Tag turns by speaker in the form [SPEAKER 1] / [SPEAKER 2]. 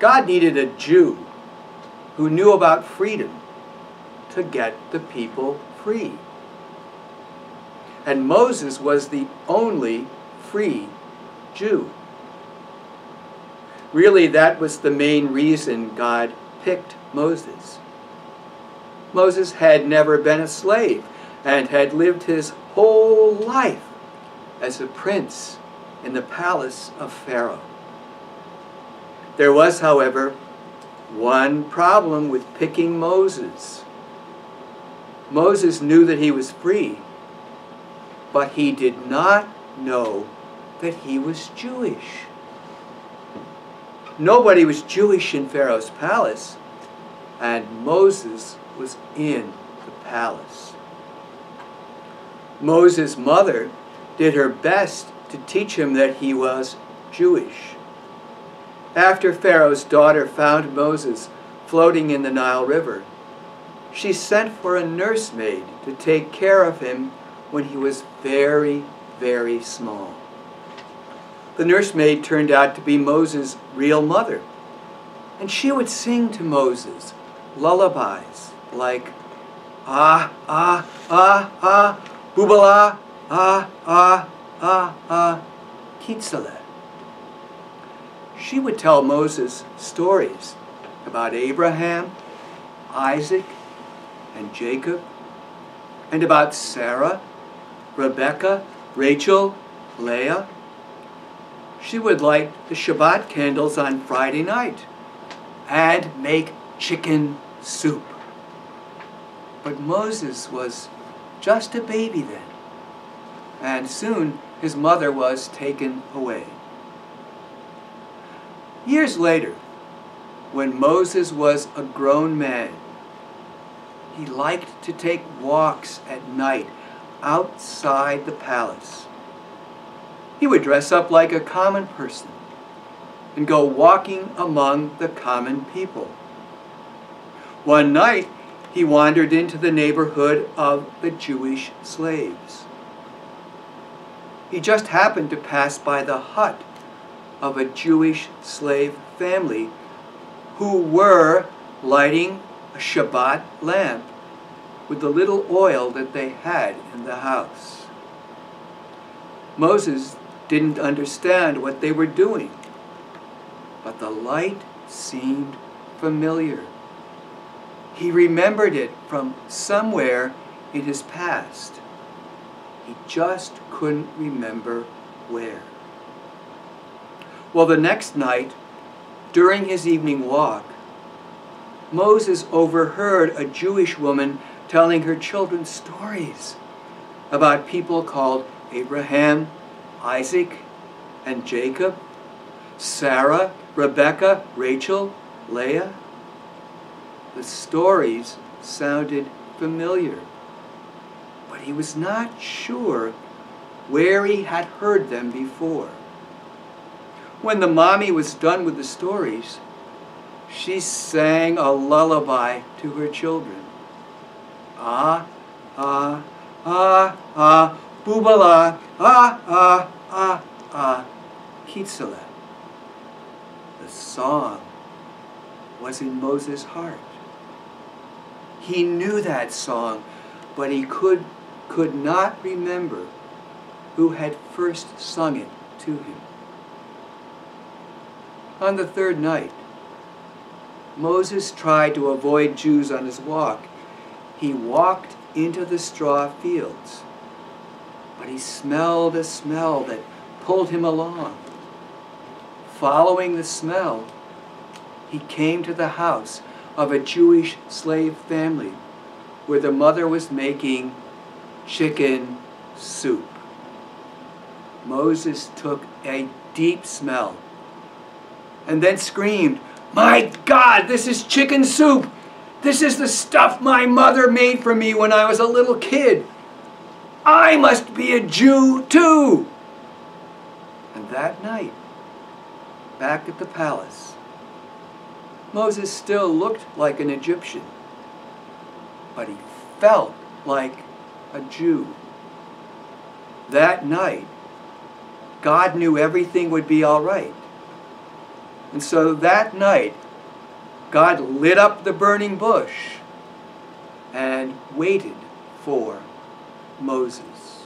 [SPEAKER 1] God needed a Jew who knew about freedom to get the people free. And Moses was the only free Jew. Really, that was the main reason God picked Moses. Moses had never been a slave and had lived his whole life as a prince in the palace of Pharaoh. There was, however, one problem with picking Moses. Moses knew that he was free, but he did not know that he was Jewish. Nobody was Jewish in Pharaoh's palace, and Moses was in the palace. Moses' mother did her best to teach him that he was Jewish. After Pharaoh's daughter found Moses floating in the Nile River, she sent for a nursemaid to take care of him when he was very, very small. The nursemaid turned out to be Moses' real mother, and she would sing to Moses lullabies like ah, ah, ah, ah, bubala, ah, ah, ah, ah, kitzale. She would tell Moses stories about Abraham, Isaac, and Jacob, and about Sarah, Rebecca, Rachel, Leah. She would light the Shabbat candles on Friday night and make chicken soup. But Moses was just a baby then, and soon his mother was taken away. Years later, when Moses was a grown man, he liked to take walks at night outside the palace. He would dress up like a common person and go walking among the common people. One night, he wandered into the neighborhood of the Jewish slaves. He just happened to pass by the hut of a Jewish slave family who were lighting a Shabbat lamp with the little oil that they had in the house. Moses didn't understand what they were doing, but the light seemed familiar. He remembered it from somewhere in his past. He just couldn't remember where. Well, the next night, during his evening walk, Moses overheard a Jewish woman telling her children stories about people called Abraham, Isaac, and Jacob, Sarah, Rebecca, Rachel, Leah. The stories sounded familiar, but he was not sure where he had heard them before. When the mommy was done with the stories, she sang a lullaby to her children. Ah, ah, ah, ah, bubala, ah, ah, ah, ah, kitzale. The song was in Moses' heart. He knew that song, but he could not remember who had first sung it to him. On the third night, Moses tried to avoid Jews on his walk. He walked into the straw fields, but he smelled a smell that pulled him along. Following the smell, he came to the house of a Jewish slave family where the mother was making chicken soup. Moses took a deep smell and then screamed, "My God, this is chicken soup! This is the stuff my mother made for me when I was a little kid. I must be a Jew too!" And that night, back at the palace, Moses still looked like an Egyptian, but he felt like a Jew. That night, God knew everything would be all right. And so that night, God lit up the burning bush and waited for Moses.